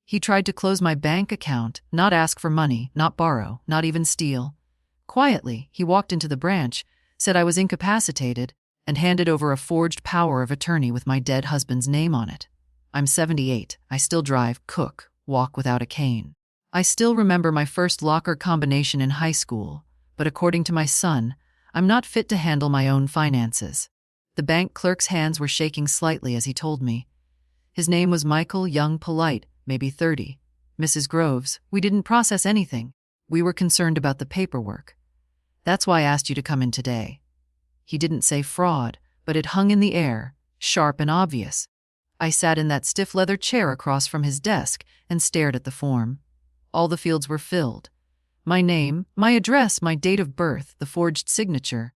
He tried to close my bank account, not ask for money, not borrow, not even steal. Quietly, he walked into the branch, said I was incapacitated, and handed over a forged power of attorney with my dead husband's name on it. I'm 78. I still drive, cook, walk without a cane. I still remember my first locker combination in high school, but according to my son, I'm not fit to handle my own finances. The bank clerk's hands were shaking slightly as he told me. His name was Michael, young, polite, maybe 30. Mrs. Groves, we didn't process anything. We were concerned about the paperwork. That's why I asked you to come in today. He didn't say fraud, but it hung in the air, sharp and obvious. I sat in that stiff leather chair across from his desk and stared at the form. All the fields were filled. My name, my address, my date of birth, the forged signature.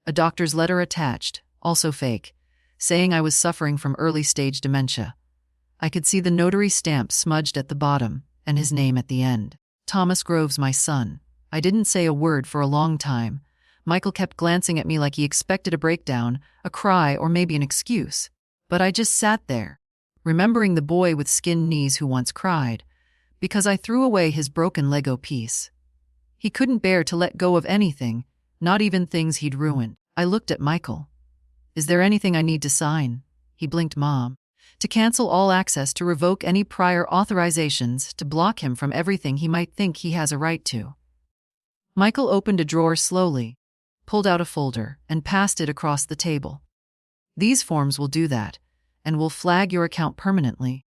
A doctor's letter attached, also fake, saying I was suffering from early-stage dementia. I could see the notary stamp smudged at the bottom, and his name at the end. Thomas Groves, my son. I didn't say a word for a long time. Michael kept glancing at me like he expected a breakdown, a cry, or maybe an excuse. But I just sat there, remembering the boy with skinned knees who once cried, because I threw away his broken Lego piece. He couldn't bear to let go of anything, not even things he'd ruined. I looked at Michael. Is there anything I need to sign? He blinked. Mom. To cancel all access, to revoke any prior authorizations, to block him from everything he might think he has a right to. Michael opened a drawer slowly, pulled out a folder, and passed it across the table. These forms will do that, and will flag your account permanently.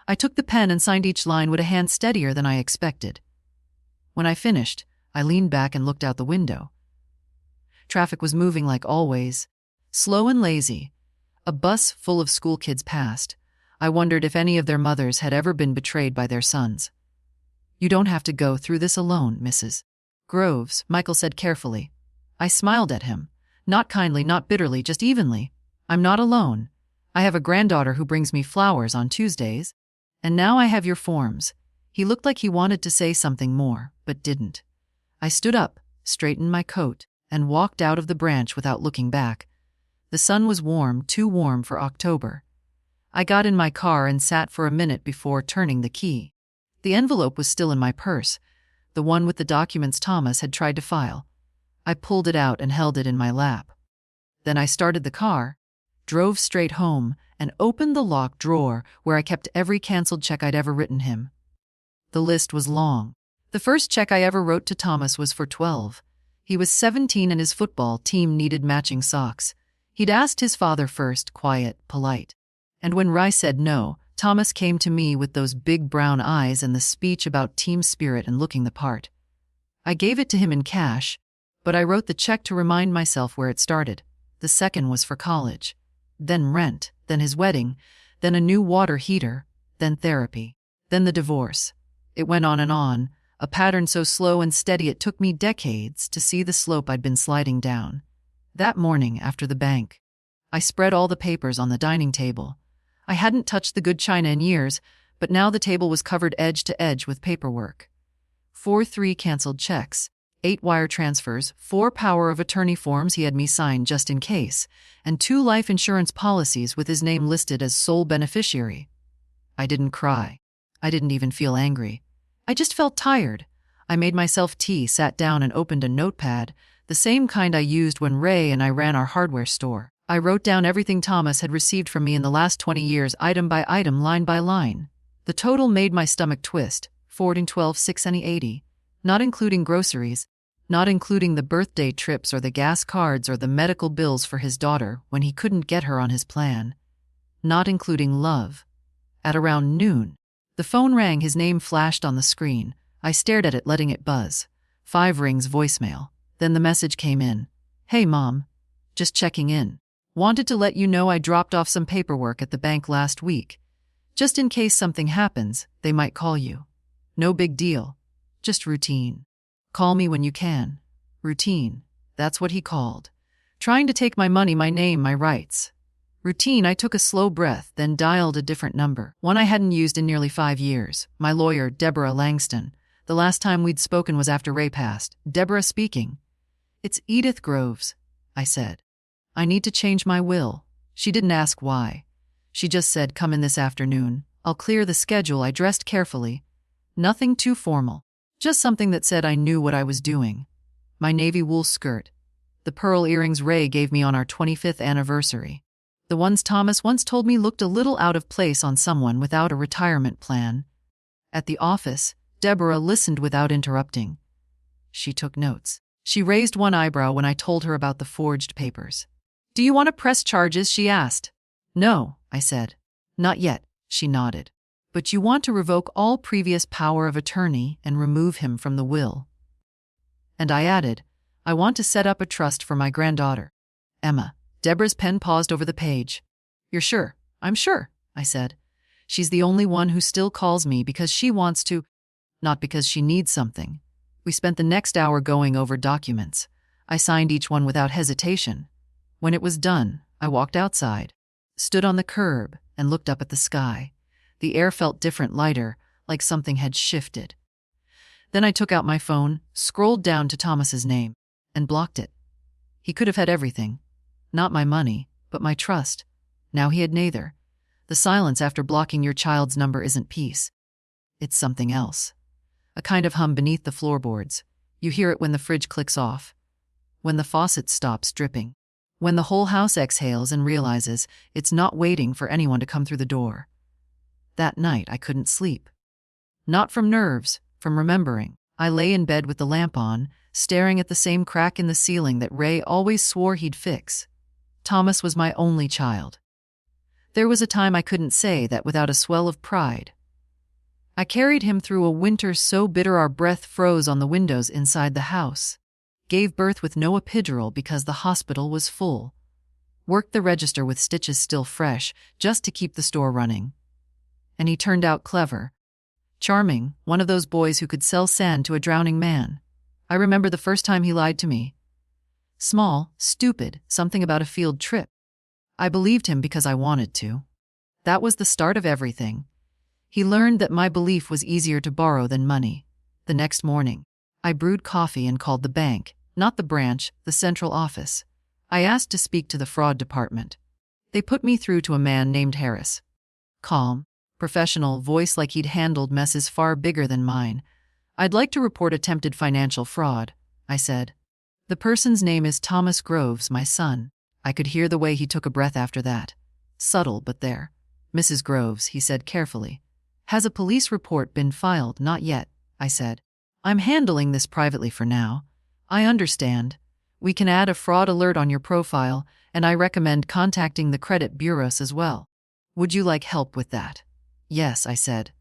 I took the pen and signed each line with a hand steadier than I expected. When I finished, I leaned back and looked out the window. Traffic was moving like always, slow and lazy. A bus full of school kids passed. I wondered if any of their mothers had ever been betrayed by their sons. You don't have to go through this alone, Mrs. Groves, Michael said carefully. I smiled at him, not kindly, not bitterly, just evenly. I'm not alone. I have a granddaughter who brings me flowers on Tuesdays. And now I have your forms. He looked like he wanted to say something more, but didn't. I stood up, straightened my coat, and walked out of the branch without looking back. The sun was warm, too warm for October. I got in my car and sat for a minute before turning the key. The envelope was still in my purse, the one with the documents Thomas had tried to file. I pulled it out and held it in my lap. Then I started the car, drove straight home, and opened the locked drawer where I kept every canceled check I'd ever written him. The list was long. The first check I ever wrote to Thomas was for 12. He was 17 and his football team needed matching socks. He'd asked his father first, quiet, polite. And when Rai said no, Thomas came to me with those big brown eyes and the speech about team spirit and looking the part. I gave it to him in cash, but I wrote the check to remind myself where it started. The second was for college. Then rent, then his wedding, then a new water heater, then therapy, then the divorce. It went on, a pattern so slow and steady it took me decades to see the slope I'd been sliding down. That morning after the bank, I spread all the papers on the dining table. I hadn't touched the good china in years, but now the table was covered edge to edge with paperwork. 3 canceled checks, 8 wire transfers, 4 power of attorney forms he had me sign just in case, and 2 life insurance policies with his name listed as sole beneficiary. I didn't cry. I didn't even feel angry. I just felt tired. I made myself tea, sat down and opened a notepad, the same kind I used when Ray and I ran our hardware store. I wrote down everything Thomas had received from me in the last 20 years, item by item, line by line. The total made my stomach twist, 412,680, not including groceries, not including the birthday trips or the gas cards or the medical bills for his daughter when he couldn't get her on his plan, not including love. At around noon, the phone rang. His name flashed on the screen. I stared at it, letting it buzz. 5 rings, voicemail. Then the message came in. Hey, Mom. Just checking in. Wanted to let you know I dropped off some paperwork at the bank last week. Just in case something happens, they might call you. No big deal. Just routine. Call me when you can. Routine. That's what he called. Trying to take my money, my name, my rights. Routine. I took a slow breath, then dialed a different number, one I hadn't used in nearly 5 years. My lawyer, Deborah Langston. The last time we'd spoken was after Ray passed. Deborah speaking. It's Edith Groves, I said. I need to change my will. She didn't ask why. She just said, come in this afternoon. I'll clear the schedule. I dressed carefully. Nothing too formal. Just something that said I knew what I was doing. My navy wool skirt. The pearl earrings Ray gave me on our 25th anniversary. The ones Thomas once told me looked a little out of place on someone without a retirement plan. At the office, Deborah listened without interrupting. She took notes. She raised one eyebrow when I told her about the forged papers. "Do you want to press charges?" she asked. "No," I said. "Not yet," she nodded. "But you want to revoke all previous power of attorney and remove him from the will." And I added, "I want to set up a trust for my granddaughter, Emma." Deborah's pen paused over the page. "You're sure?" "I'm sure," I said. "She's the only one who still calls me because she wants to, not because she needs something." We spent the next hour going over documents. I signed each one without hesitation. When it was done, I walked outside, stood on the curb, and looked up at the sky. The air felt different, lighter, like something had shifted. Then I took out my phone, scrolled down to Thomas's name, and blocked it. He could have had everything. Not my money, but my trust. Now he had neither. The silence after blocking your child's number isn't peace. It's something else. A kind of hum beneath the floorboards. You hear it when the fridge clicks off, when the faucet stops dripping, when the whole house exhales and realizes it's not waiting for anyone to come through the door. That night I couldn't sleep. Not from nerves, from remembering. I lay in bed with the lamp on, staring at the same crack in the ceiling that Ray always swore he'd fix. Thomas was my only child. There was a time I couldn't say that without a swell of pride. I carried him through a winter so bitter our breath froze on the windows inside the house. Gave birth with no epidural because the hospital was full. Worked the register with stitches still fresh, just to keep the store running. And he turned out clever. Charming, one of those boys who could sell sand to a drowning man. I remember the first time he lied to me. Small, stupid, something about a field trip. I believed him because I wanted to. That was the start of everything. He learned that my belief was easier to borrow than money. The next morning, I brewed coffee and called the bank, not the branch, the central office. I asked to speak to the fraud department. They put me through to a man named Harris. Calm, professional, voice like he'd handled messes far bigger than mine. "I'd like to report attempted financial fraud," I said. "The person's name is Thomas Groves, my son." I could hear the way he took a breath after that. Subtle, but there. "Mrs. Groves," he said carefully. "Has a police report been filed?" "Not yet," I said. "I'm handling this privately for now." "I understand. We can add a fraud alert on your profile, and I recommend contacting the credit bureaus as well. Would you like help with that?" "Yes," I said.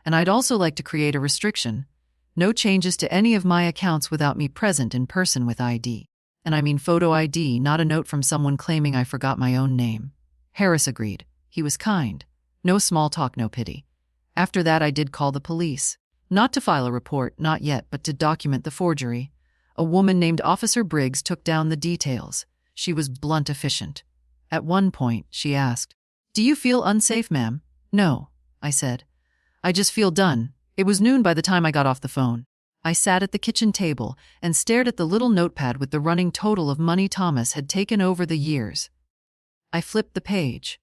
"And I'd also like to create a restriction. No changes to any of my accounts without me present in person with ID. And I mean photo ID, not a note from someone claiming I forgot my own name." Harris agreed. He was kind. No small talk, no pity. After that I did call the police. Not to file a report, not yet, but to document the forgery. A woman named Officer Briggs took down the details. She was blunt, efficient. At one point, she asked, "Do you feel unsafe, ma'am?" "No," I said. "I just feel done." It was noon by the time I got off the phone. I sat at the kitchen table and stared at the little notepad with the running total of money Thomas had taken over the years. I flipped the page.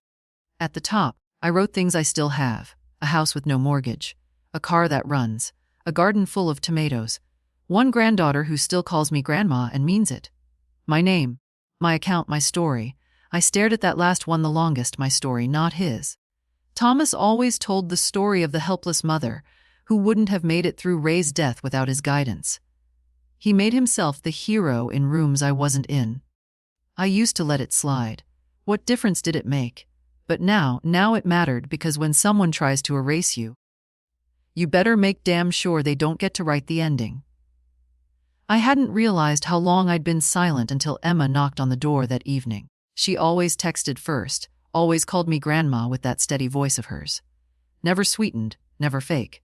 At the top, I wrote things I still have: a house with no mortgage, a car that runs, a garden full of tomatoes, one granddaughter who still calls me grandma and means it. My name, my account, my story. I stared at that last one the longest, my story, not his. Thomas always told the story of the helpless mother who wouldn't have made it through Ray's death without his guidance. He made himself the hero in rooms I wasn't in. I used to let it slide. What difference did it make? But now it mattered, because when someone tries to erase you, you better make damn sure they don't get to write the ending. I hadn't realized how long I'd been silent until Emma knocked on the door that evening. She always texted first, always called me grandma with that steady voice of hers. Never sweetened, never fake.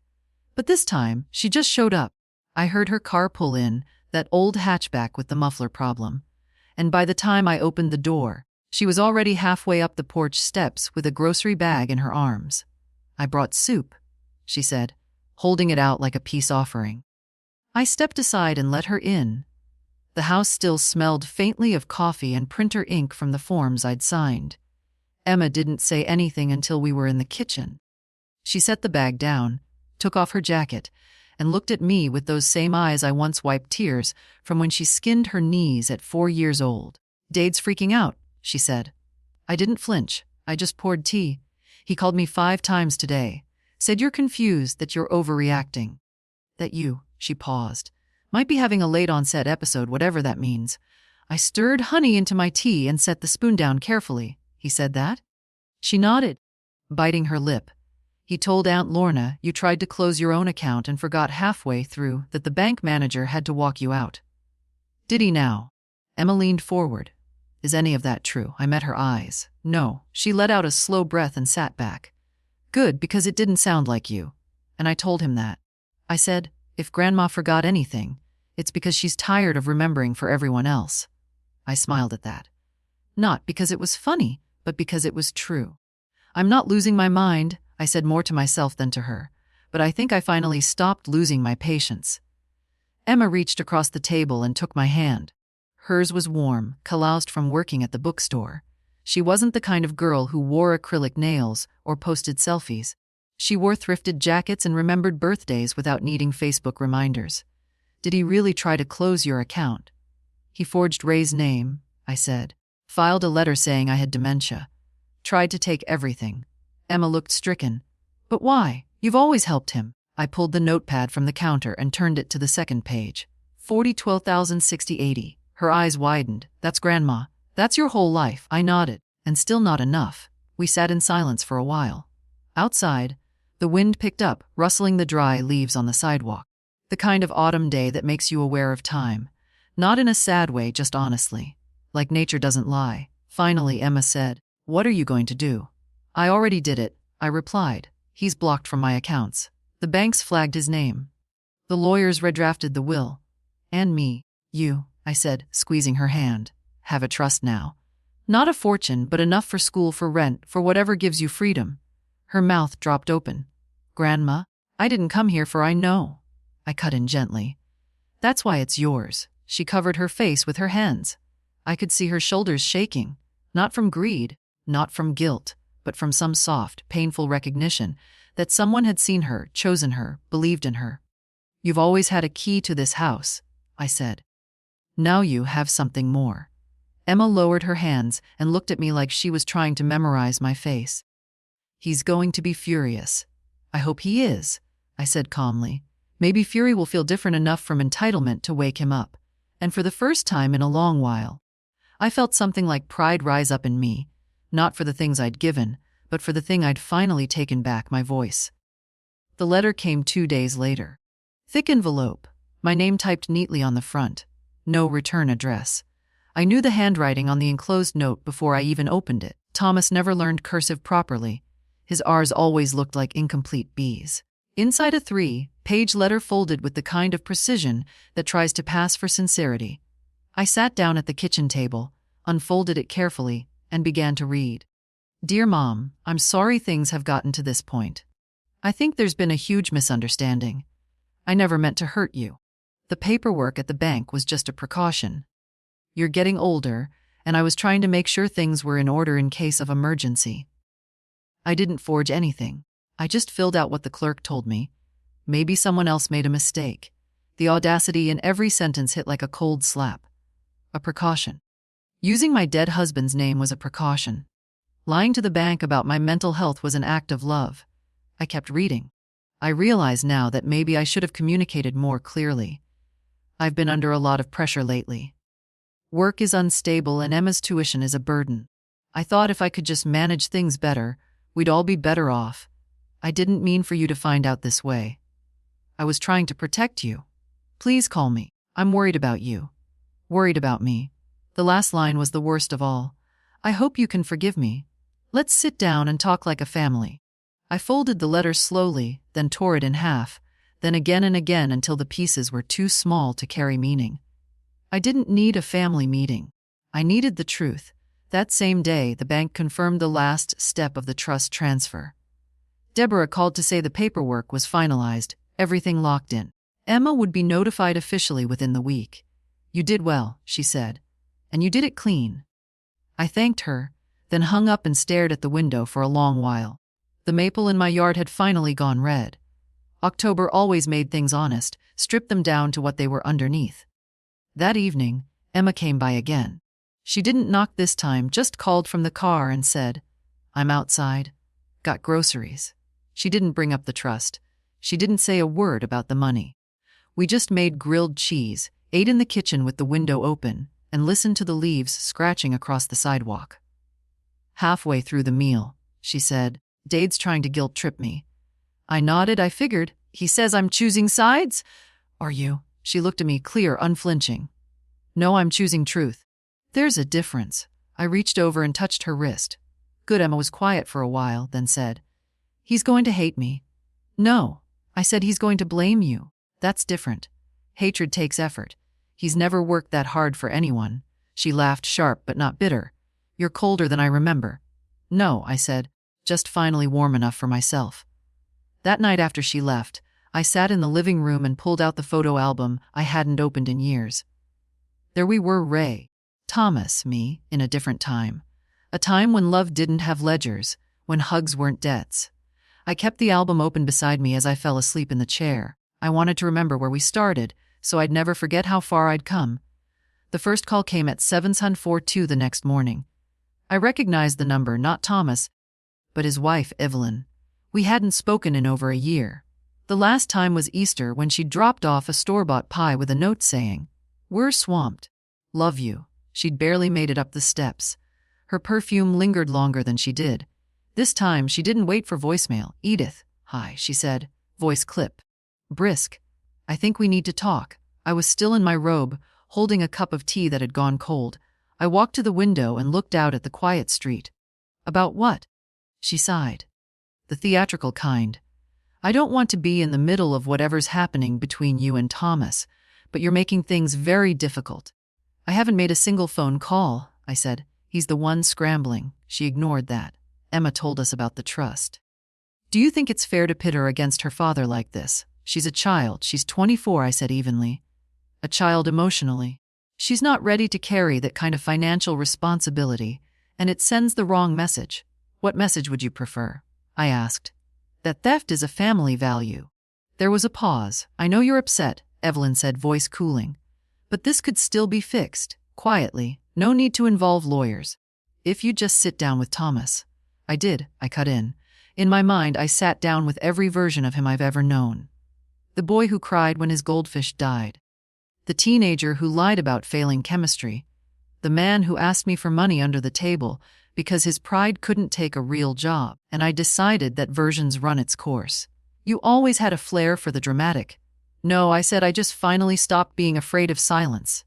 But this time, she just showed up. I heard her car pull in, that old hatchback with the muffler problem. And by the time I opened the door, she was already halfway up the porch steps with a grocery bag in her arms. "I brought soup," she said, holding it out like a peace offering. I stepped aside and let her in. The house still smelled faintly of coffee and printer ink from the forms I'd signed. Emma didn't say anything until we were in the kitchen. She set the bag down, took off her jacket, and looked at me with those same eyes I once wiped tears from when she skinned her knees at 4 years old. "Dade's freaking out," she said. I didn't flinch. I just poured tea. "He called me 5 times today. Said you're confused, that you're overreacting. That you," she paused, "might be having a late-onset episode, whatever that means." I stirred honey into my tea and set the spoon down carefully. "He said that?" She nodded, biting her lip. "He told Aunt Lorna you tried to close your own account and forgot halfway through that the bank manager had to walk you out." "Did he now?" Emma leaned forward. "Is any of that true?" I met her eyes. "No." She let out a slow breath and sat back. "Good, because it didn't sound like you." And I told him that. I said, "If Grandma forgot anything, it's because she's tired of remembering for everyone else." I smiled at that. Not because it was funny, but because it was true. "I'm not losing my mind," I said, more to myself than to her, "but I think I finally stopped losing my patience." Emma reached across the table and took my hand. Hers was warm, calloused from working at the bookstore. She wasn't the kind of girl who wore acrylic nails or posted selfies. She wore thrifted jackets and remembered birthdays without needing Facebook reminders. "Did he really try to close your account?" "He forged Ray's name," I said. "Filed a letter saying I had dementia. Tried to take everything." Emma looked stricken. "But why? You've always helped him." I pulled the notepad from the counter and turned it to the second page. 40-12,060-80. Her eyes widened. "That's Grandma. That's your whole life." I nodded. "And still not enough." We sat in silence for a while. Outside, the wind picked up, rustling the dry leaves on the sidewalk. The kind of autumn day that makes you aware of time. Not in a sad way, just honestly. Like nature doesn't lie. Finally, Emma said, "What are you going to do?" "I already did it," I replied. "He's blocked from my accounts. The banks flagged his name. The lawyers redrafted the will. And me." "You," I said, squeezing her hand, "have a trust now. Not a fortune, but enough for school, for rent, for whatever gives you freedom." Her mouth dropped open. "Grandma, I didn't come here for I know." I cut in gently. "That's why it's yours." She covered her face with her hands. I could see her shoulders shaking, not from greed, not from guilt, but from some soft, painful recognition that someone had seen her, chosen her, believed in her. "You've always had a key to this house," I said. "Now you have something more." Emma lowered her hands and looked at me like she was trying to memorize my face. "He's going to be furious." "I hope he is," I said calmly. "Maybe fury will feel different enough from entitlement to wake him up." And for the first time in a long while, I felt something like pride rise up in me, not for the things I'd given, but for the thing I'd finally taken back, my voice. The letter came 2 days later. Thick envelope, my name typed neatly on the front. No return address. I knew the handwriting on the enclosed note before I even opened it. Thomas never learned cursive properly. His R's always looked like incomplete B's. Inside, a 3-page letter folded with the kind of precision that tries to pass for sincerity. I sat down at the kitchen table, unfolded it carefully, and began to read. "Dear Mom, I'm sorry things have gotten to this point. I think there's been a huge misunderstanding. I never meant to hurt you. The paperwork at the bank was just a precaution. You're getting older, and I was trying to make sure things were in order in case of emergency. I didn't forge anything. I just filled out what the clerk told me. Maybe someone else made a mistake." The audacity in every sentence hit like a cold slap. A precaution. Using my dead husband's name was a precaution. Lying to the bank about my mental health was an act of love. I kept reading. I realize now that maybe I should have communicated more clearly. I've been under a lot of pressure lately. Work is unstable and Emma's tuition is a burden. I thought if I could just manage things better, we'd all be better off. I didn't mean for you to find out this way. I was trying to protect you. Please call me. I'm worried about you. Worried about me." The last line was the worst of all. "I hope you can forgive me. Let's sit down and talk like a family." I folded the letter slowly, then tore it in half, then again and again until the pieces were too small to carry meaning. I didn't need a family meeting. I needed the truth. That same day, the bank confirmed the last step of the trust transfer. Deborah called to say the paperwork was finalized, everything locked in. Emma would be notified officially within the week. "You did well," she said. "And you did it clean." I thanked her, then hung up and stared at the window for a long while. The maple in my yard had finally gone red. October always made things honest, stripped them down to what they were underneath. That evening, Emma came by again. She didn't knock this time, just called from the car and said, "I'm outside. Got groceries." She didn't bring up the trust. She didn't say a word about the money. We just made grilled cheese, ate in the kitchen with the window open, and listened to the leaves scratching across the sidewalk. Halfway through the meal, she said, "Dade's trying to guilt-trip me." I nodded. I figured. He says I'm choosing sides? Are you? She looked at me, clear, unflinching. No, I'm choosing truth. There's a difference. I reached over and touched her wrist. Good. Emma was quiet for a while, then said, "He's going to hate me." No. I said, "He's going to blame you." That's different. Hatred takes effort. He's never worked that hard for anyone. She laughed, sharp but not bitter. You're colder than I remember. No, I said, just finally warm enough for myself. That night after she left, I sat in the living room and pulled out the photo album I hadn't opened in years. There we were, Ray, Thomas, me, in a different time. A time when love didn't have ledgers, when hugs weren't debts. I kept the album open beside me as I fell asleep in the chair. I wanted to remember where we started, so I'd never forget how far I'd come. The first call came at 7:42 the next morning. I recognized the number, not Thomas, but his wife, Evelyn. We hadn't spoken in over a year. The last time was Easter, when she dropped off a store-bought pie with a note saying, "We're swamped. Love you." She'd barely made it up the steps. Her perfume lingered longer than she did. This time, she didn't wait for voicemail. "Edith, hi," she said, voice clip. Brisk. "I think we need to talk." I was still in my robe, holding a cup of tea that had gone cold. I walked to the window and looked out at the quiet street. "About what?" She sighed. "The theatrical kind. I don't want to be in the middle of whatever's happening between you and Thomas, but you're making things very difficult." "I haven't made a single phone call," I said. "He's the one scrambling." She ignored that. "Emma told us about the trust." "Do you think it's fair to pit her against her father like this? She's a child. She's 24, I said evenly. A child emotionally. She's not ready to carry that kind of financial responsibility, and it sends the wrong message. What message would you prefer? I asked. That theft is a family value. There was a pause. "I know you're upset," Evelyn said, voice cooling. "But this could still be fixed, quietly. No need to involve lawyers. If you just sit down with Thomas." I did, I cut in. In my mind, I sat down with every version of him I've ever known. The boy who cried when his goldfish died. The teenager who lied about failing chemistry. The man who asked me for money under the table because his pride couldn't take a real job, and I decided that versions run its course. "You always had a flair for the dramatic." "No," I said, "I just finally stopped being afraid of silence."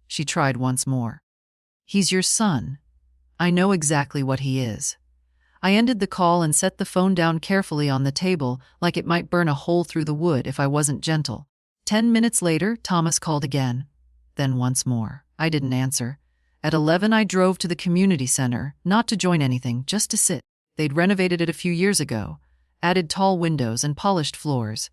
She tried once more. "He's your son. I know exactly what he is." I ended the call and set the phone down carefully on the table, like it might burn a hole through the wood if I wasn't gentle. 10 minutes later, Thomas called again. Then once more. I didn't answer. At 11, I drove to the community center, not to join anything, just to sit. They'd renovated it a few years ago, added tall windows and polished floors.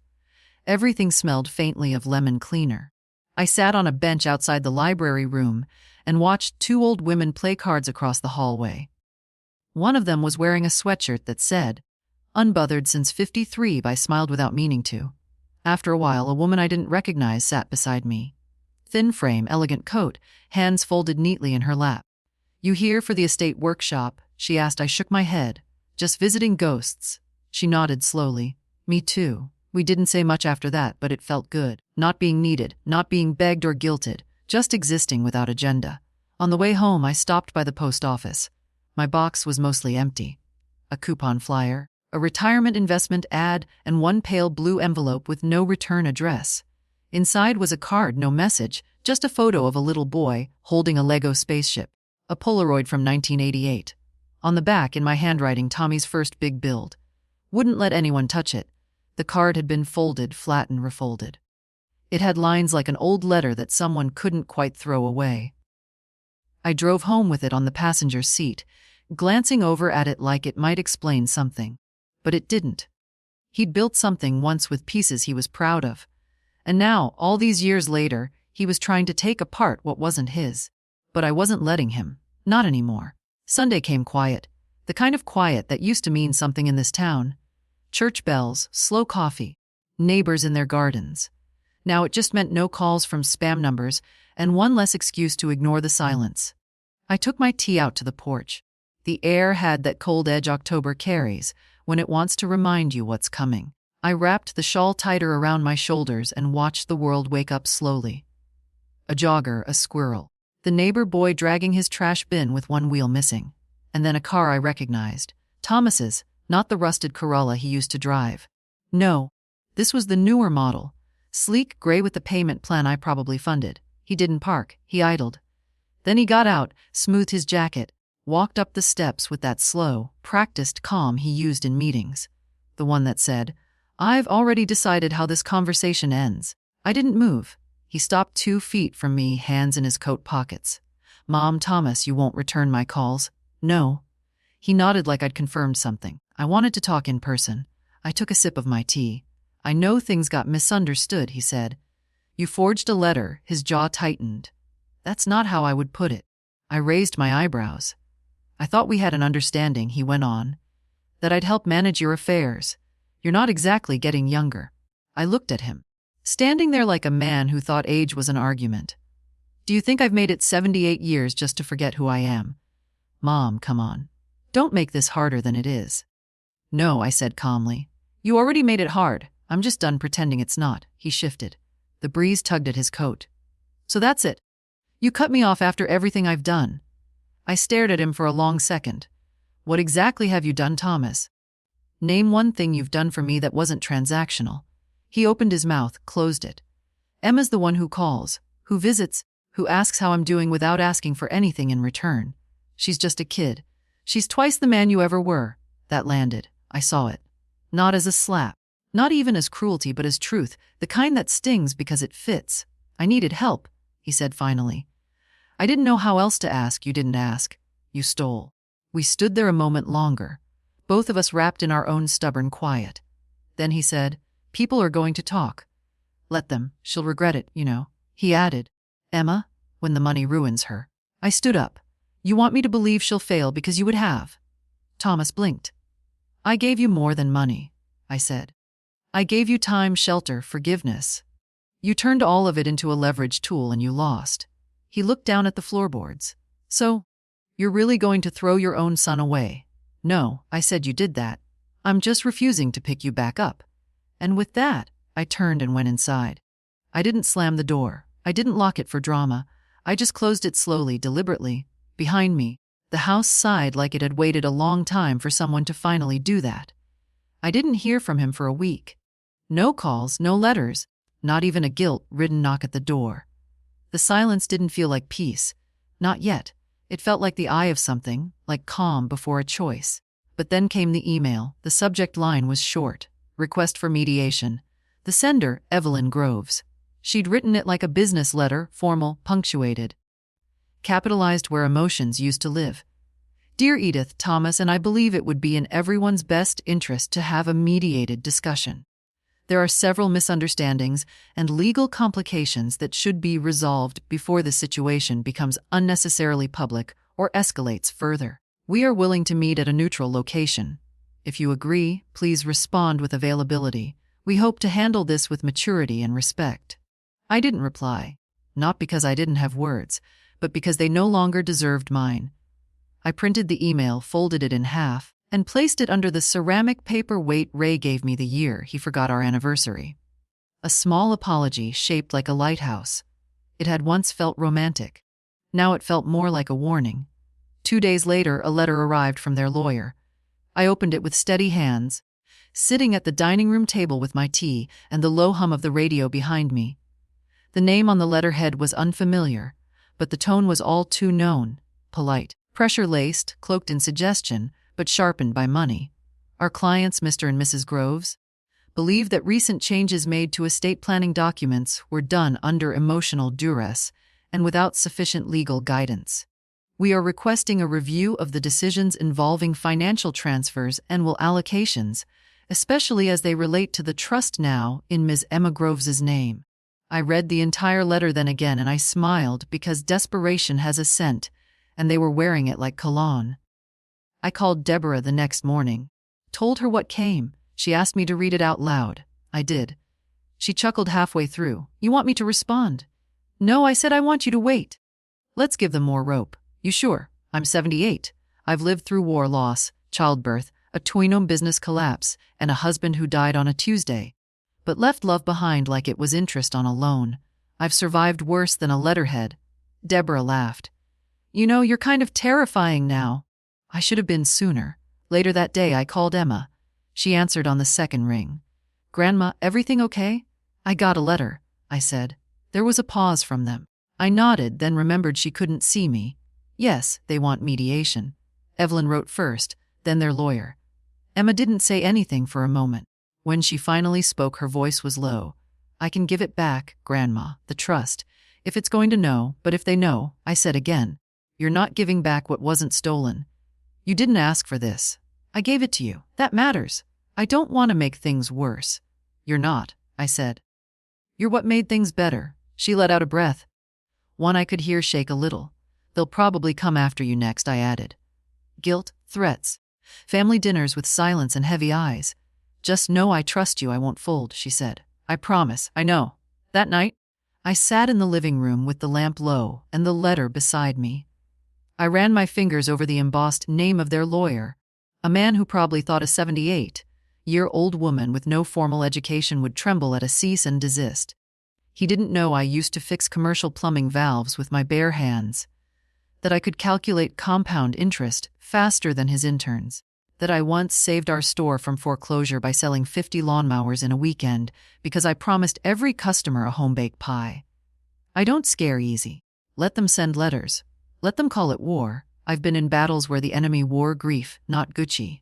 Everything smelled faintly of lemon cleaner. I sat on a bench outside the library room and watched two old women play cards across the hallway. One of them was wearing a sweatshirt that said, "Unbothered since '53." I smiled without meaning to. After a while, a woman I didn't recognize sat beside me. Thin frame, elegant coat, hands folded neatly in her lap. "You here for the estate workshop?" she asked. I shook my head. "Just visiting ghosts." She nodded slowly. "Me too." We didn't say much after that, but it felt good. Not being needed, not being begged or guilted, just existing without agenda. On the way home, I stopped by the post office. My box was mostly empty. A coupon flyer, a retirement investment ad, and one pale blue envelope with no return address. Inside was a card, no message, just a photo of a little boy holding a Lego spaceship, a Polaroid from 1988. On the back, in my handwriting, Tommy's first big build. Wouldn't let anyone touch it. The card had been folded, flat and refolded. It had lines like an old letter that someone couldn't quite throw away. I drove home with it on the passenger seat, glancing over at it like it might explain something. But it didn't. He'd built something once with pieces he was proud of. And now, all these years later, he was trying to take apart what wasn't his. But I wasn't letting him. Not anymore. Sunday came quiet. The kind of quiet that used to mean something in this town. Church bells, slow coffee, neighbors in their gardens. Now it just meant no calls from spam numbers and one less excuse to ignore the silence. I took my tea out to the porch. The air had that cold edge October carries when it wants to remind you what's coming. I wrapped the shawl tighter around my shoulders and watched the world wake up slowly. A jogger, a squirrel, the neighbor boy dragging his trash bin with one wheel missing, and then a car I recognized. Thomas's, not the rusted Corolla he used to drive. No, this was the newer model, sleek gray with the payment plan I probably funded. He didn't park, he idled. Then he got out, smoothed his jacket, walked up the steps with that slow, practiced calm he used in meetings. The one that said, "I've already decided how this conversation ends." I didn't move. He stopped 2 feet from me, hands in his coat pockets. "Mom, Thomas, you won't return my calls?" "No." He nodded like I'd confirmed something. I wanted to talk in person. I took a sip of my tea. "I know things got misunderstood," he said. "You forged a letter." His jaw tightened. "That's not how I would put it." I raised my eyebrows. "I thought we had an understanding," he went on, "that I'd help manage your affairs. You're not exactly getting younger." I looked at him, standing there like a man who thought age was an argument. "Do you think I've made it 78 years just to forget who I am?" "Mom, come on. Don't make this harder than it is." "No," I said calmly. "You already made it hard. I'm just done pretending it's not." He shifted. The breeze tugged at his coat. "So that's it. You cut me off after everything I've done." I stared at him for a long second. "What exactly have you done, Thomas? Name one thing you've done for me that wasn't transactional." He opened his mouth, closed it. "Emma's the one who calls, who visits, who asks how I'm doing without asking for anything in return. She's just a kid. She's twice the man you ever were." That landed. I saw it. Not as a slap. Not even as cruelty, but as truth, the kind that stings because it fits. "I needed help," he said finally. "I didn't know how else to ask. You didn't ask. You stole." We stood there a moment longer, both of us wrapped in our own stubborn quiet. Then he said, "People are going to talk. Let them. She'll regret it, you know." He added, "Emma, when the money ruins her." I stood up. "You want me to believe she'll fail because you would have?" Thomas blinked. "I gave you more than money," I said. "I gave you time, shelter, forgiveness. You turned all of it into a leverage tool and you lost." He looked down at the floorboards. "So, you're really going to throw your own son away?" "No," I said, "you did that. I'm just refusing to pick you back up." And with that, I turned and went inside. I didn't slam the door. I didn't lock it for drama. I just closed it slowly, deliberately. Behind me, the house sighed like it had waited a long time for someone to finally do that. I didn't hear from him for a week. No calls, no letters, not even a guilt-ridden knock at the door. The silence didn't feel like peace. Not yet. It felt like the eye of something, like calm before a choice. But then came the email. The subject line was short. "Request for mediation." The sender, Evelyn Groves. She'd written it like a business letter, formal, punctuated. Capitalized where emotions used to live. "Dear Edith, Thomas and I believe it would be in everyone's best interest to have a mediated discussion. There are several misunderstandings and legal complications that should be resolved before the situation becomes unnecessarily public or escalates further. We are willing to meet at a neutral location. If you agree, please respond with availability. We hope to handle this with maturity and respect." I didn't reply, not because I didn't have words, but because they no longer deserved mine. I printed the email, folded it in half, and placed it under the ceramic paperweight Ray gave me the year he forgot our anniversary. A small apology shaped like a lighthouse. It had once felt romantic. Now it felt more like a warning. 2 days later, a letter arrived from their lawyer. I opened it with steady hands, sitting at the dining room table with my tea and the low hum of the radio behind me. The name on the letterhead was unfamiliar, but the tone was all too known, polite, pressure-laced, cloaked in suggestion, but sharpened by money. Our clients, Mr. and Mrs. Groves, believed that recent changes made to estate planning documents were done under emotional duress and without sufficient legal guidance. We are requesting a review of the decisions involving financial transfers and will allocations, especially as they relate to the trust now in Ms. Emma Groves's name. I read the entire letter then again and I smiled because desperation has a scent, and they were wearing it like cologne. I called Deborah the next morning. Told her what came. She asked me to read it out loud. I did. She chuckled halfway through. You want me to respond? No, I said I want you to wait. Let's give them more rope. You sure? I'm 78. I've lived through war loss, childbirth, a twin business collapse, and a husband who died on a Tuesday. But left love behind like it was interest on a loan. I've survived worse than a letterhead. Deborah laughed. You know, you're kind of terrifying now. I should have been sooner. Later that day I called Emma. She answered on the second ring. Grandma, everything okay? I got a letter, I said. There was a pause from them. I nodded, then remembered she couldn't see me. Yes, they want mediation. Evelyn wrote first, then their lawyer. Emma didn't say anything for a moment. When she finally spoke, her voice was low. I can give it back, Grandma, the trust, if it's going to know, but if they know, I said again. You're not giving back what wasn't stolen. You didn't ask for this. I gave it to you. That matters. I don't want to make things worse. You're not, I said. You're what made things better. She let out a breath. One I could hear shake a little. They'll probably come after you next, I added. Guilt, threats, family dinners with silence and heavy eyes. Just know I trust you, I won't fold, she said. I promise, I know. That night, I sat in the living room with the lamp low and the letter beside me. I ran my fingers over the embossed name of their lawyer, a man who probably thought a 78-year-old woman with no formal education would tremble at a cease and desist. He didn't know I used to fix commercial plumbing valves with my bare hands, that I could calculate compound interest faster than his interns, that I once saved our store from foreclosure by selling 50 lawnmowers in a weekend because I promised every customer a home-baked pie. I don't scare easy. Let them send letters. Let them call it war. I've been in battles where the enemy wore grief, not Gucci.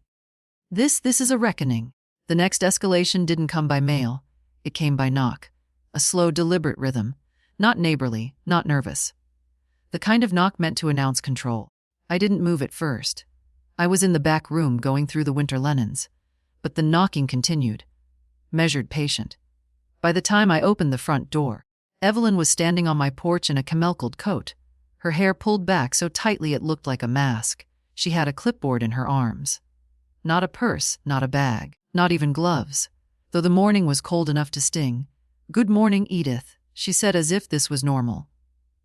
This is a reckoning. The next escalation didn't come by mail. It came by knock. A slow, deliberate rhythm. Not neighborly, not nervous. The kind of knock meant to announce control. I didn't move at first. I was in the back room going through the winter linens. But the knocking continued. Measured, patient. By the time I opened the front door, Evelyn was standing on my porch in a camelcled coat. Her hair pulled back so tightly it looked like a mask. She had a clipboard in her arms. Not a purse, not a bag, not even gloves, though the morning was cold enough to sting. Good morning, Edith, she said as if this was normal.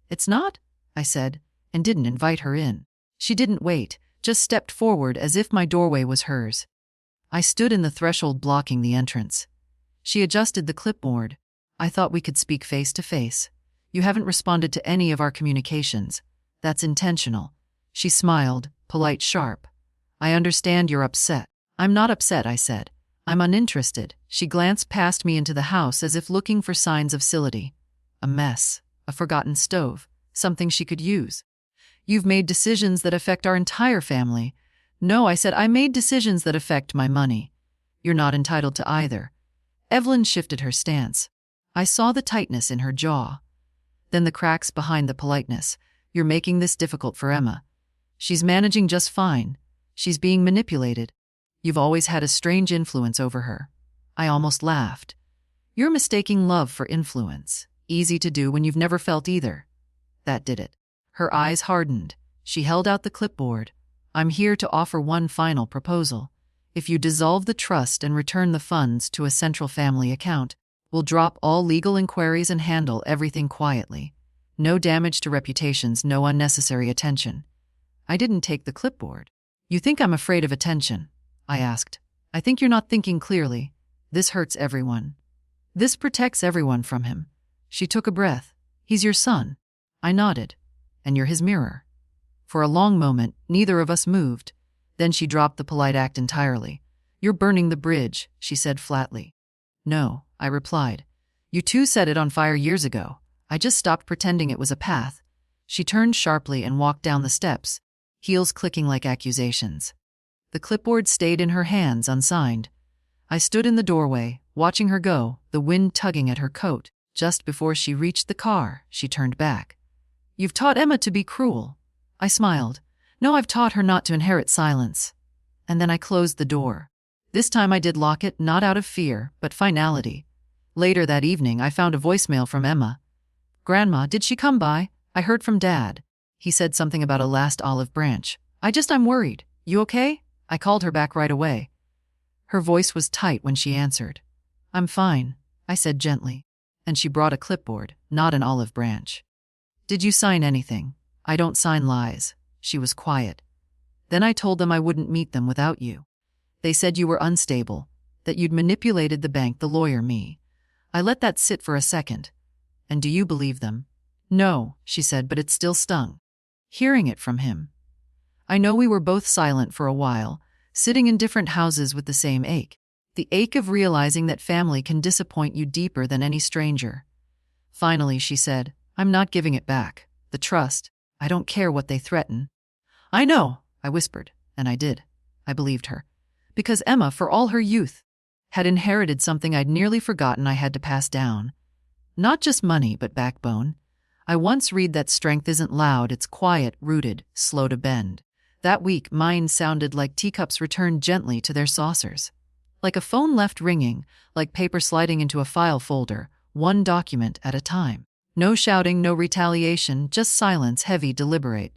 It's not, I said, and didn't invite her in. She didn't wait, just stepped forward as if my doorway was hers. I stood in the threshold blocking the entrance. She adjusted the clipboard. I thought we could speak face to face. You haven't responded to any of our communications. That's intentional. She smiled, polite, sharp. I understand you're upset. I'm not upset, I said. I'm uninterested. She glanced past me into the house as if looking for signs of facility. A mess, a forgotten stove, something she could use. You've made decisions that affect our entire family. No, I said, I made decisions that affect my money. You're not entitled to either. Evelyn shifted her stance. I saw the tightness in her jaw. Then the cracks behind the politeness. You're making this difficult for Emma. She's managing just fine. She's being manipulated. You've always had a strange influence over her. I almost laughed. You're mistaking love for influence. Easy to do when you've never felt either. That did it. Her eyes hardened. She held out the clipboard. I'm here to offer one final proposal. If you dissolve the trust and return the funds to a central family account, we'll drop all legal inquiries and handle everything quietly. No damage to reputations, no unnecessary attention. I didn't take the clipboard. You think I'm afraid of attention? I asked. I think you're not thinking clearly. This hurts everyone. This protects everyone from him. She took a breath. He's your son. I nodded. And you're his mirror. For a long moment, neither of us moved. Then she dropped the polite act entirely. You're burning the bridge, she said flatly. No, I replied. You two set it on fire years ago. I just stopped pretending it was a path. She turned sharply and walked down the steps, heels clicking like accusations. The clipboard stayed in her hands unsigned. I stood in the doorway, watching her go, the wind tugging at her coat. Just before she reached the car, she turned back. You've taught Emma to be cruel. I smiled. No, I've taught her not to inherit silence. And then I closed the door. This time I did lock it, not out of fear, but finality. Later that evening, I found a voicemail from Emma. Grandma, did she come by? I heard from Dad. He said something about a last olive branch. I'm worried. You okay? I called her back right away. Her voice was tight when she answered. I'm fine, I said gently, and she brought a clipboard, not an olive branch. Did you sign anything? I don't sign lies. She was quiet. Then I told them I wouldn't meet them without you. They said you were unstable, that you'd manipulated the bank, the lawyer, me. I let that sit for a second. And do you believe them? No, she said, but it still stung. Hearing it from him. I know we were both silent for a while, sitting in different houses with the same ache. The ache of realizing that family can disappoint you deeper than any stranger. Finally, she said, I'm not giving it back. The trust. I don't care what they threaten. I know, I whispered, and I did. I believed her. Because Emma, for all her youth, had inherited something I'd nearly forgotten I had to pass down. Not just money, but backbone. I once read that strength isn't loud, it's quiet, rooted, slow to bend. That week, mine sounded like teacups returned gently to their saucers. Like a phone left ringing, like paper sliding into a file folder, one document at a time. No shouting, no retaliation, just silence, heavy, deliberate.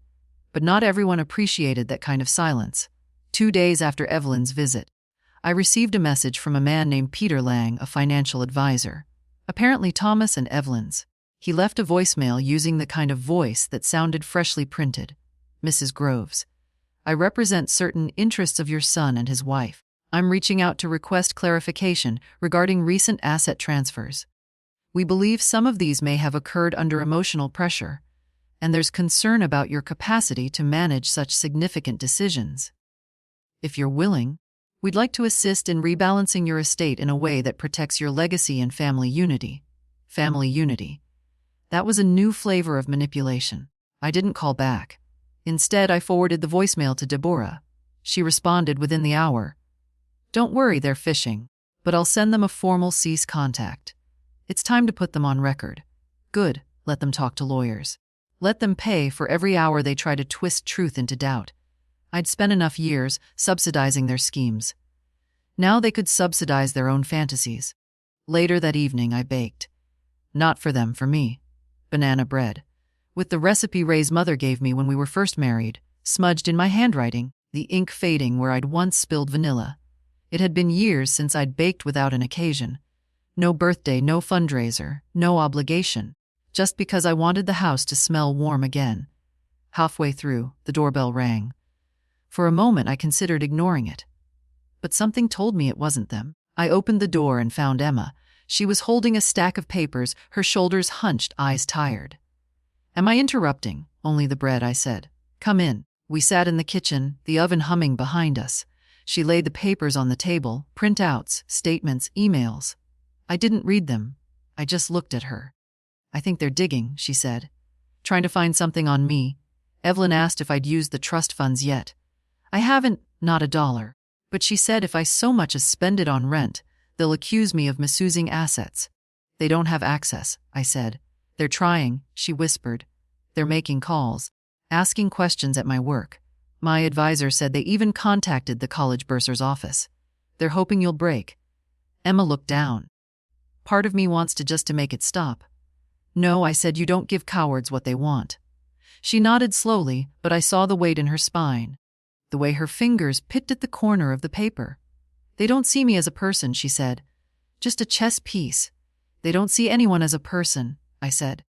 But not everyone appreciated that kind of silence. 2 days after Evelyn's visit, I received a message from a man named Peter Lang, a financial advisor. Apparently Thomas and Evelyn's. He left a voicemail using the kind of voice that sounded freshly printed. Mrs. Groves, I represent certain interests of your son and his wife. I'm reaching out to request clarification regarding recent asset transfers. We believe some of these may have occurred under emotional pressure, and there's concern about your capacity to manage such significant decisions. If you're willing, we'd like to assist in rebalancing your estate in a way that protects your legacy and family unity. Family unity. That was a new flavor of manipulation. I didn't call back. Instead, I forwarded the voicemail to Deborah. She responded within the hour. Don't worry, they're fishing, but I'll send them a formal cease contact. It's time to put them on record. Good, let them talk to lawyers. Let them pay for every hour they try to twist truth into doubt. I'd spent enough years subsidizing their schemes. Now they could subsidize their own fantasies. Later that evening, I baked. Not for them, for me. Banana bread. With the recipe Ray's mother gave me when we were first married, smudged in my handwriting, the ink fading where I'd once spilled vanilla. It had been years since I'd baked without an occasion. No birthday, no fundraiser, no obligation. Just because I wanted the house to smell warm again. Halfway through, the doorbell rang. For a moment, I considered ignoring it. But something told me it wasn't them. I opened the door and found Emma. She was holding a stack of papers, her shoulders hunched, eyes tired. Am I interrupting? Only the bread, I said. Come in. We sat in the kitchen, the oven humming behind us. She laid the papers on the table, printouts, statements, emails. I didn't read them. I just looked at her. I think they're digging, she said. Trying to find something on me. Evelyn asked if I'd used the trust funds yet. I haven't, not $1. But she said if I so much as spend it on rent, they'll accuse me of misusing assets. They don't have access, I said. They're trying, she whispered. They're making calls, asking questions at my work. My advisor said they even contacted the college bursar's office. They're hoping you'll break. Emma looked down. Part of me wants to make it stop. No, I said, you don't give cowards what they want. She nodded slowly, but I saw the weight in her spine. The way her fingers picked at the corner of the paper. They don't see me as a person, she said. Just a chess piece. They don't see anyone as a person, I said.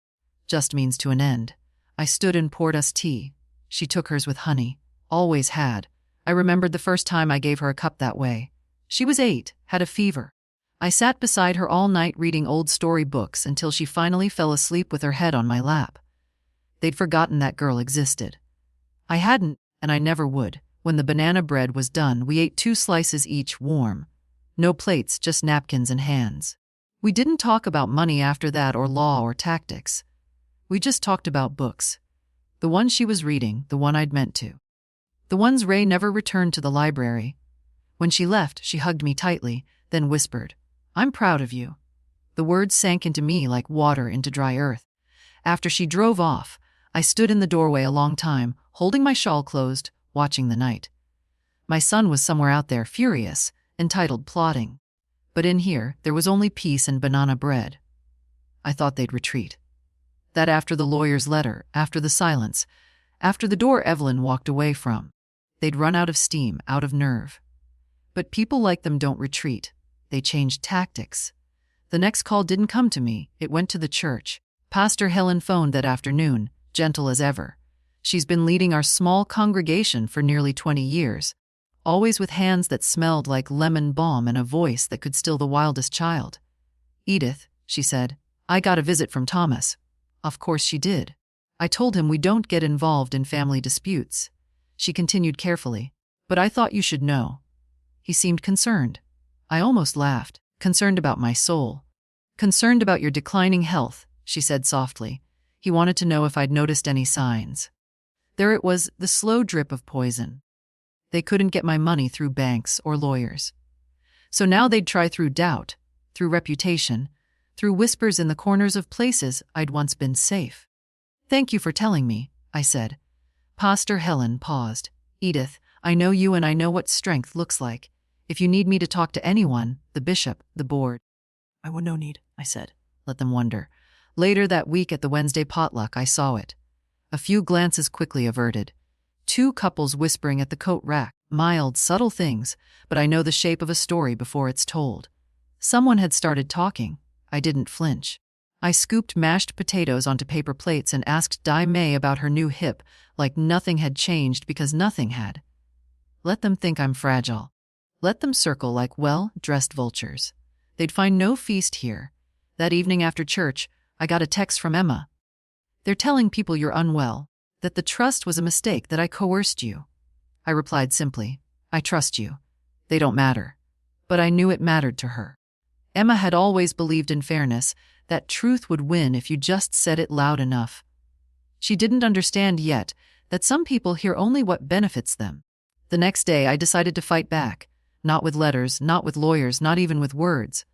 Just means to an end. I stood and poured us tea. She took hers with honey. Always had. I remembered the first time I gave her a cup that way. She was 8, had a fever. I sat beside her all night reading old story books until she finally fell asleep with her head on my lap. They'd forgotten that girl existed. I hadn't, and I never would. When the banana bread was done, we ate 2 slices each, warm. No plates, just napkins and hands. We didn't talk about money after that, or law or tactics. We just talked about books. The one she was reading, the one I'd meant to. The ones Ray never returned to the library. When she left, she hugged me tightly, then whispered, I'm proud of you. The words sank into me like water into dry earth. After she drove off, I stood in the doorway a long time, holding my shawl closed, watching the night. My son was somewhere out there, furious, entitled, plotting. But in here, there was only peace and banana bread. I thought they'd retreat. That after the lawyer's letter, after the silence, after the door Evelyn walked away from, They'd run out of steam, out of nerve. But people like them don't retreat. They change tactics. The next call didn't come to me, it went to the church. Pastor Helen phoned that afternoon, gentle as ever. She's been leading our small congregation for nearly 20 years, always with hands that smelled like lemon balm and a voice that could still the wildest child. "Edith," she said, "I got a visit from Thomas." Of course she did. I told him we don't get involved in family disputes. She continued carefully, "But I thought you should know." He seemed concerned. I almost laughed. "Concerned about my soul." "Concerned about your declining health," she said softly. He wanted to know if I'd noticed any signs. There it was, the slow drip of poison. They couldn't get my money through banks or lawyers. So now they'd try through doubt, through reputation, through whispers in the corners of places I'd once been safe. "Thank you for telling me," I said. Pastor Helen paused. "Edith, I know you and I know what strength looks like. If you need me to talk to anyone, the bishop, the board." "I would no need," I said. "Let them wonder." Later that week at the Wednesday potluck, I saw it. A few glances quickly averted. Two couples whispering at the coat rack, mild, subtle things, but I know the shape of a story before it's told. Someone had started talking. I didn't flinch. I scooped mashed potatoes onto paper plates and asked Di May about her new hip, like nothing had changed because nothing had. Let them think I'm fragile. Let them circle like well-dressed vultures. They'd find no feast here. That evening after church, I got a text from Emma. "They're telling people you're unwell, that the trust was a mistake, that I coerced you." I replied simply, "I trust you. They don't matter." But I knew it mattered to her. Emma had always believed in fairness, that truth would win if you just said it loud enough. She didn't understand yet that some people hear only what benefits them. The next day I decided to fight back, not with letters, not with lawyers, not even with words.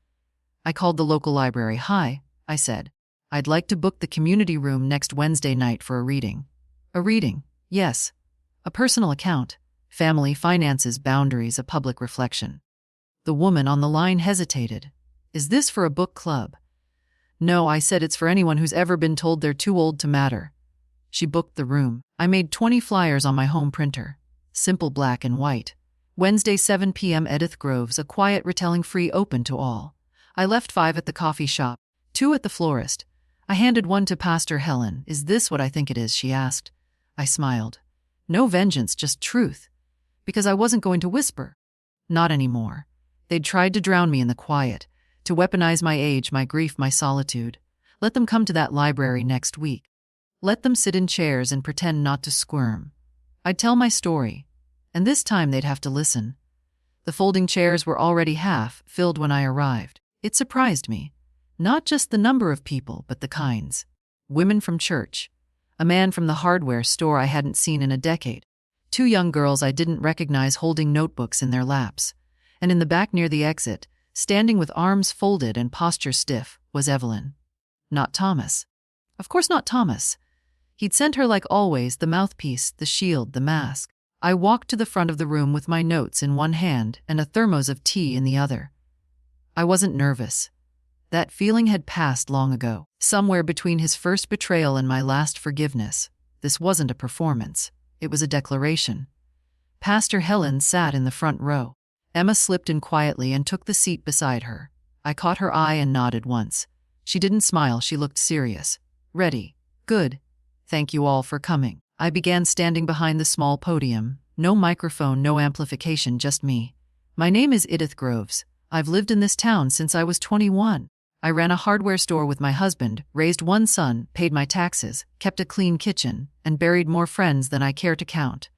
I called the local library. "Hi," I said. "I'd like to book the community room next Wednesday night for a reading." "A reading?" "Yes. A personal account. Family, finances, boundaries, a public reflection." The woman on the line hesitated. "Is this for a book club?" "No," I said, "it's for anyone who's ever been told they're too old to matter." She booked the room. I made 20 flyers on my home printer. Simple black and white. Wednesday 7 p.m. Edith Groves, a quiet retelling free, open to all. I left 5 at the coffee shop, 2 at the florist. I handed 1 to Pastor Helen. "Is this what I think it is?" she asked. I smiled. No vengeance, just truth. Because I wasn't going to whisper. Not anymore. They'd tried to drown me in the quiet, to weaponize my age, my grief, my solitude. Let them come to that library next week. Let them sit in chairs and pretend not to squirm. I'd tell my story, and this time they'd have to listen. The folding chairs were already half filled when I arrived. It surprised me. Not just the number of people, but the kinds. Women from church. A man from the hardware store I hadn't seen in a decade. 2 young girls I didn't recognize holding notebooks in their laps. And in the back near the exit, standing with arms folded and posture stiff, was Evelyn. Not Thomas. Of course not Thomas. He'd sent her like always, the mouthpiece, the shield, the mask. I walked to the front of the room with my notes in one hand and a thermos of tea in the other. I wasn't nervous. That feeling had passed long ago, somewhere between his first betrayal and my last forgiveness. This wasn't a performance. It was a declaration. Pastor Helen sat in the front row. Emma slipped in quietly and took the seat beside her. I caught her eye and nodded once. She didn't smile, she looked serious. "Ready. Good. Thank you all for coming." I began standing behind the small podium. No microphone, no amplification, just me. "My name is Edith Groves. I've lived in this town since I was 21. I ran a hardware store with my husband, raised 1 son, paid my taxes, kept a clean kitchen, and buried more friends than I care to count."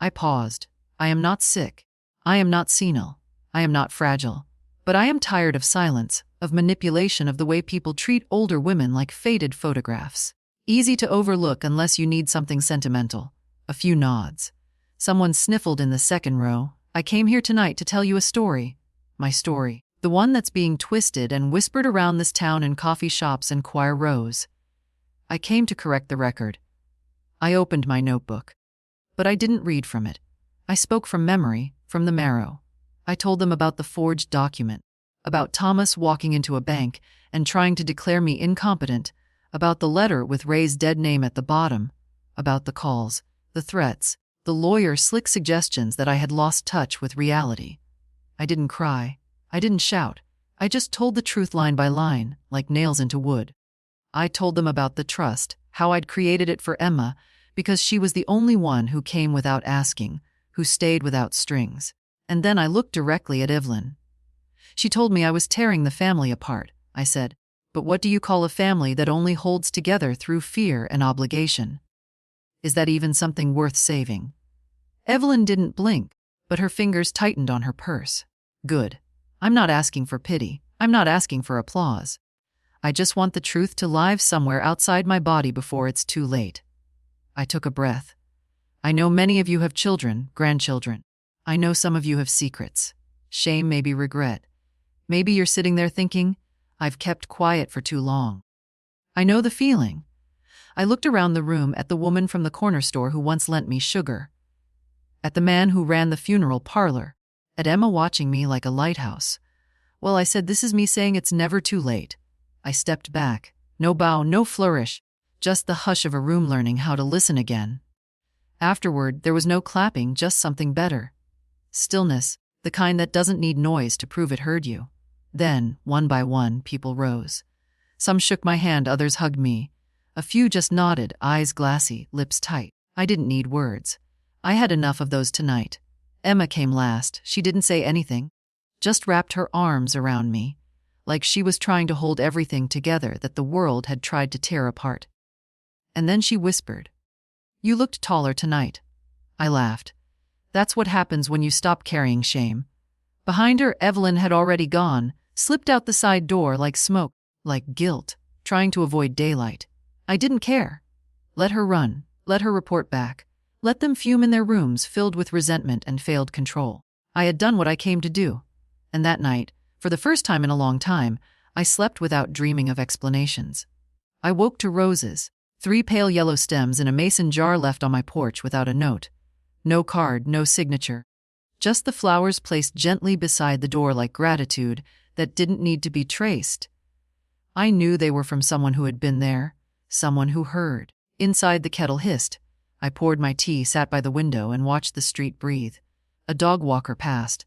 I paused. I am not sick. I am not senile. I am not fragile. But I am tired of silence, of manipulation, of the way people treat older women like faded photographs. Easy to overlook unless you need something sentimental. A few nods. Someone sniffled in the second row. "I came here tonight to tell you a story. My story. The one that's being twisted and whispered around this town in coffee shops and choir rows. I came to correct the record." I opened my notebook. But I didn't read from it. I spoke from memory, from the marrow. I told them about the forged document, about Thomas walking into a bank and trying to declare me incompetent, about the letter with Ray's dead name at the bottom, about the calls, the threats, the lawyer's slick suggestions that I had lost touch with reality. I didn't cry. I didn't shout. I just told the truth line by line, like nails into wood. I told them about the trust, how I'd created it for Emma, because she was the only one who came without asking, who stayed without strings. And then I looked directly at Evelyn. She told me I was tearing the family apart. I said, "But what do you call a family that only holds together through fear and obligation? Is that even something worth saving?" Evelyn didn't blink, but her fingers tightened on her purse. "Good. I'm not asking for pity. I'm not asking for applause. I just want the truth to live somewhere outside my body before it's too late." I took a breath. I know many of you have children, grandchildren. I know some of you have secrets. Shame, maybe regret. Maybe you're sitting there thinking, "I've kept quiet for too long." I know the feeling. I looked around the room at the woman from the corner store who once lent me sugar, at the man who ran the funeral parlor, at Emma watching me like a lighthouse. Well, I said, this is me saying it's never too late. I stepped back. No bow, no flourish, just the hush of a room learning how to listen again. Afterward, there was no clapping, just something better. Stillness, the kind that doesn't need noise to prove it heard you. Then, one by one, people rose. Some shook my hand, others hugged me. A few just nodded, eyes glassy, lips tight. I didn't need words. I had enough of those tonight. Emma came last. She didn't say anything, just wrapped her arms around me, like she was trying to hold everything together that the world had tried to tear apart. And then she whispered, "You looked taller tonight." I laughed. That's what happens when you stop carrying shame. Behind her, Evelyn had already gone, slipped out the side door like smoke, like guilt, trying to avoid daylight. I didn't care. Let her run. Let her report back. Let them fume in their rooms filled with resentment and failed control. I had done what I came to do. And that night, for the first time in a long time, I slept without dreaming of explanations. I woke to roses, 3 pale yellow stems in a mason jar left on my porch without a note. No card, no signature. Just the flowers placed gently beside the door like gratitude that didn't need to be traced. I knew they were from someone who had been there, someone who heard. Inside, the kettle hissed. I poured my tea, sat by the window, and watched the street breathe. A dog walker passed.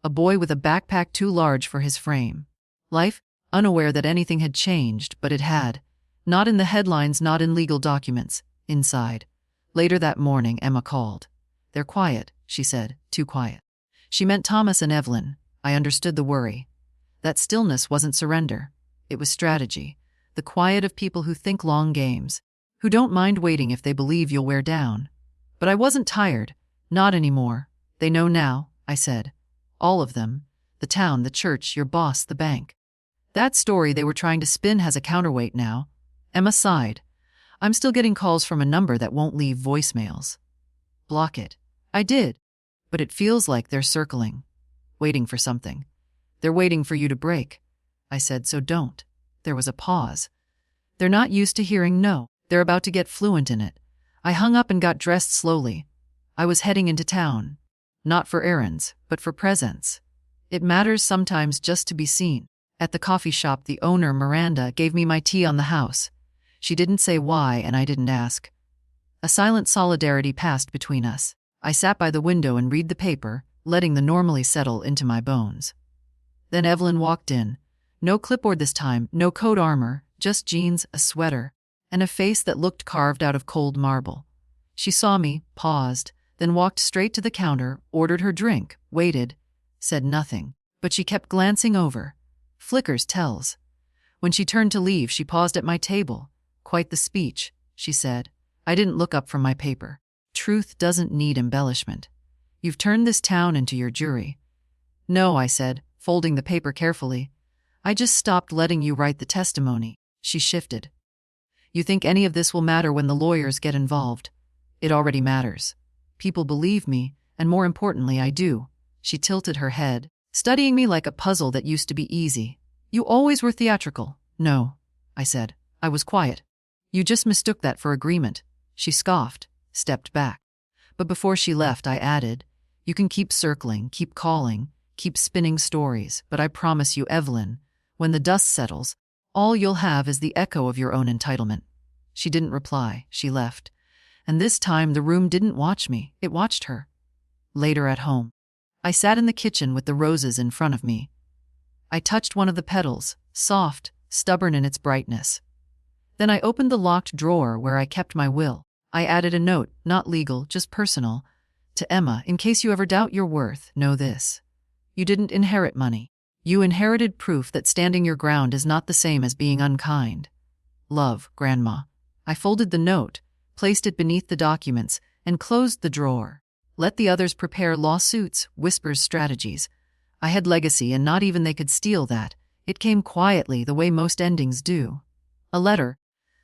A boy with a backpack too large for his frame. Life, unaware that anything had changed, but it had. Not in the headlines, not in legal documents. Inside. Later that morning, Emma called. "They're quiet," she said, "too quiet." She meant Thomas and Evelyn. I understood the worry. That stillness wasn't surrender. It was strategy. The quiet of people who think long games, who don't mind waiting if they believe you'll wear down. But I wasn't tired. Not anymore. "They know now," I said. "All of them. The town, the church, your boss, the bank. That story they were trying to spin has a counterweight now." Emma sighed. "I'm still getting calls from a number that won't leave voicemails." "Block it." I did. "But it feels like they're circling, waiting for something. They're waiting for you to break." I said, "So don't." There was a pause. "They're not used to hearing no. They're about to get fluent in it." I hung up and got dressed slowly. I was heading into town. Not for errands, but for presence. It matters sometimes just to be seen. At the coffee shop, the owner, Miranda, gave me my tea on the house. She didn't say why, and I didn't ask. A silent solidarity passed between us. I sat by the window and read the paper, letting the normally settle into my bones. Then Evelyn walked in. No clipboard this time, no coat armor, just jeans, a sweater, and a face that looked carved out of cold marble. She saw me, paused, then walked straight to the counter, ordered her drink, waited, said nothing. But she kept glancing over. Flickers tells. When she turned to leave, she paused at my table. "Quite the speech," she said. I didn't look up from my paper. "Truth doesn't need embellishment. You've turned this town into your jury." "No," I said, folding the paper carefully. "I just stopped letting you write the testimony." She shifted. "You think any of this will matter when the lawyers get involved? It already matters. People believe me, and more importantly, I do." She tilted her head, studying me like a puzzle that used to be easy. "You always were theatrical." "No," I said. I was quiet. "You just mistook that for agreement." She scoffed, stepped back. But before she left, I added, "You can keep circling, keep calling, keep spinning stories, but I promise you, Evelyn, when the dust settles, all you'll have is the echo of your own entitlement." She didn't reply. She left. And this time the room didn't watch me, it watched her. Later at home, I sat in the kitchen with the roses in front of me. I touched one of the petals, soft, stubborn in its brightness. Then I opened the locked drawer where I kept my will. I added a note, not legal, just personal. To Emma, in case you ever doubt your worth, know this. You didn't inherit money. You inherited proof that standing your ground is not the same as being unkind. Love, Grandma. I folded the note, placed it beneath the documents, and closed the drawer. Let the others prepare lawsuits, whispers, strategies. I had legacy, and not even they could steal that. It came quietly, the way most endings do. A letter.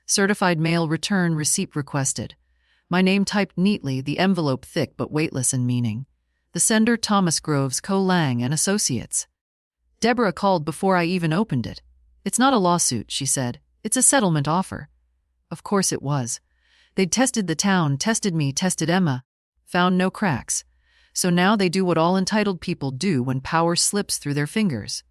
Certified mail return receipt requested. My name typed neatly, the envelope thick but weightless in meaning. The sender Thomas Groves, Co. Lang and Associates. Deborah called before I even opened it. It's not a lawsuit, she said. It's a settlement offer. Of course it was. They'd tested the town, tested me, tested Emma. Found no cracks. So now they do what all entitled people do when power slips through their fingers.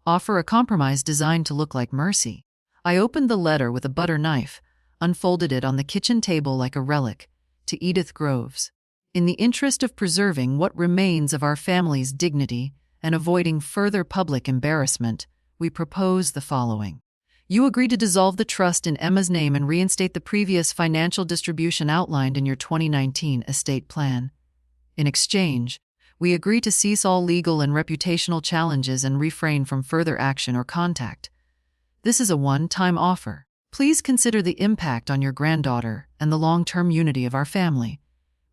Offer a compromise designed to look like mercy. I opened the letter with a butter knife, unfolded it on the kitchen table like a relic, to Edith Groves. In the interest of preserving what remains of our family's dignity and avoiding further public embarrassment, we propose the following. You agree to dissolve the trust in Emma's name and reinstate the previous financial distribution outlined in your 2019 estate plan. In exchange, we agree to cease all legal and reputational challenges and refrain from further action or contact. This is a one-time offer. Please consider the impact on your granddaughter and the long-term unity of our family.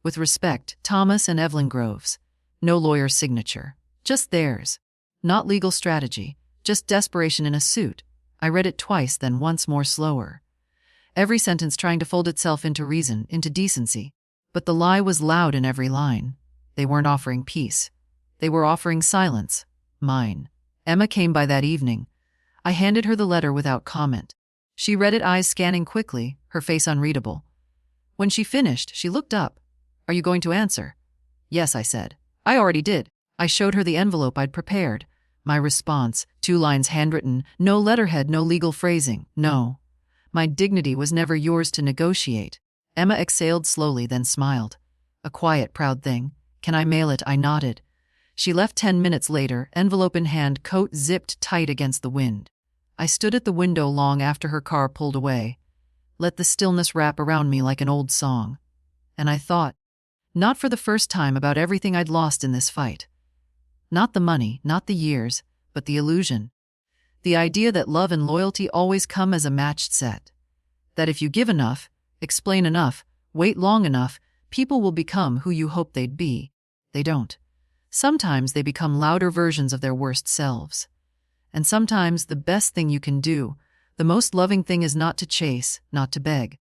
With respect, Thomas and Evelyn Groves. No lawyer's signature. Just theirs. Not legal strategy. Just desperation in a suit. I read it twice, then once more slower. Every sentence trying to fold itself into reason, into decency. But the lie was loud in every line. They weren't offering peace. They were offering silence. Mine. Emma came by that evening. I handed her the letter without comment. She read it, eyes scanning quickly, her face unreadable. When she finished, she looked up. Are you going to answer? Yes, I said. I already did. I showed her the envelope I'd prepared. My response, 2 lines handwritten, no letterhead, no legal phrasing, no. My dignity was never yours to negotiate. Emma exhaled slowly, then smiled. A quiet, proud thing. Can I mail it? I nodded. She left 10 minutes later, envelope in hand, coat zipped tight against the wind. I stood at the window long after her car pulled away. Let the stillness wrap around me like an old song. And I thought, not for the first time, about everything I'd lost in this fight. Not the money, not the years, but the illusion. The idea that love and loyalty always come as a matched set. That if you give enough, explain enough, wait long enough, people will become who you hoped they'd be. They don't. Sometimes they become louder versions of their worst selves. And sometimes the best thing you can do, the most loving thing, is not to chase, not to beg,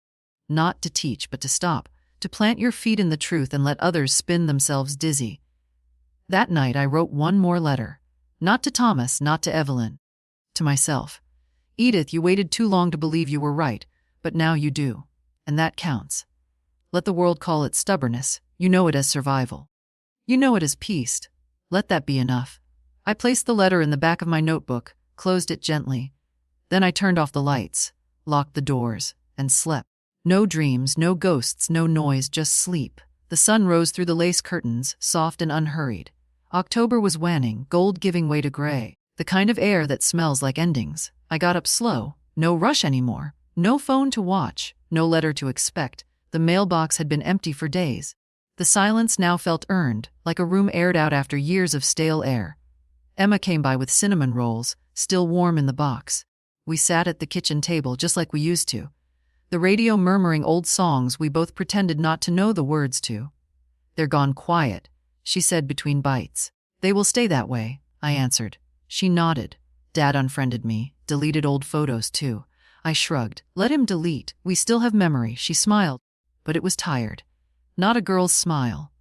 not to teach, but to stop, to plant your feet in the truth and let others spin themselves dizzy. That night I wrote one more letter. Not to Thomas, not to Evelyn. To myself. Edith, you waited too long to believe you were right, but now you do. And that counts. Let the world call it stubbornness. You know it as survival. You know it as peace. Let that be enough. I placed the letter in the back of my notebook, closed it gently. Then I turned off the lights, locked the doors, and slept. No dreams, no ghosts, no noise, just sleep. The sun rose through the lace curtains, soft and unhurried. October was waning, gold giving way to gray. The kind of air that smells like endings. I got up slow. No rush anymore. No phone to watch. No letter to expect. The mailbox had been empty for days. The silence now felt earned, like a room aired out after years of stale air. Emma came by with cinnamon rolls, still warm in the box. We sat at the kitchen table just like we used to. The radio murmuring old songs we both pretended not to know the words to. They're gone quiet, she said between bites. They will stay that way, I answered. She nodded. Dad unfriended me, deleted old photos too. I shrugged. Let him delete. We still have memory, she smiled. But it was tired. Not a girl's smile.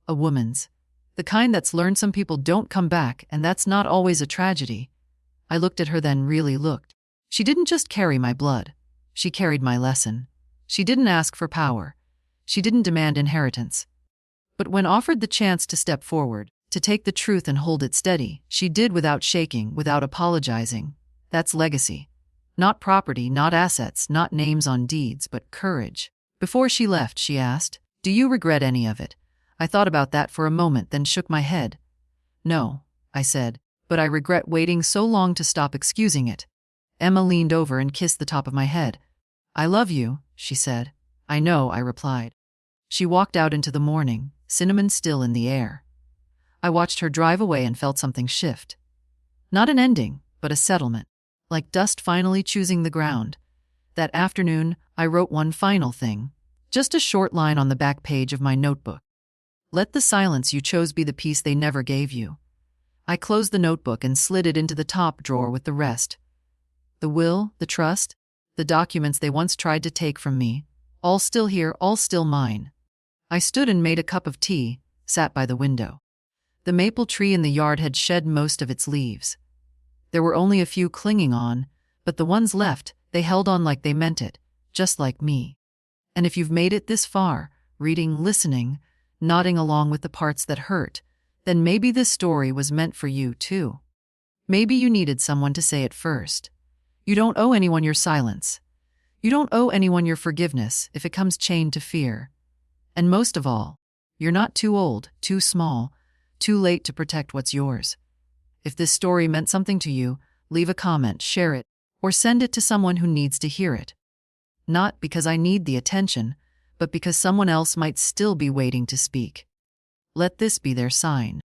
A woman's. The kind that's learned some people don't come back, and that's not always a tragedy. I looked at her, then really looked. She didn't just carry my blood. She carried my lesson. She didn't ask for power. She didn't demand inheritance. But when offered the chance to step forward, to take the truth and hold it steady, she did without shaking, without apologizing. That's legacy. Not property, not assets, not names on deeds, but courage. Before she left, she asked, "Do you regret any of it?" I thought about that for a moment, then shook my head. "No," I said, "but I regret waiting so long to stop excusing it." Emma leaned over and kissed the top of my head. "I love you," she said. "I know," I replied. She walked out into the morning, cinnamon still in the air. I watched her drive away and felt something shift. Not an ending, but a settlement, like dust finally choosing the ground. That afternoon, I wrote one final thing, just a short line on the back page of my notebook. "Let the silence you chose be the peace they never gave you." I closed the notebook and slid it into the top drawer with the rest. The will, the trust, the documents they once tried to take from me, all still here, all still mine. I stood and made a cup of tea, sat by the window. The maple tree in the yard had shed most of its leaves. There were only a few clinging on, but the ones left, they held on like they meant it, just like me. And if you've made it this far, reading, listening, nodding along with the parts that hurt, then maybe this story was meant for you too. Maybe you needed someone to say it first. You don't owe anyone your silence. You don't owe anyone your forgiveness if it comes chained to fear. And most of all, you're not too old, too small, too late to protect what's yours. If this story meant something to you, leave a comment, share it, or send it to someone who needs to hear it. Not because I need the attention, but because someone else might still be waiting to speak. Let this be their sign.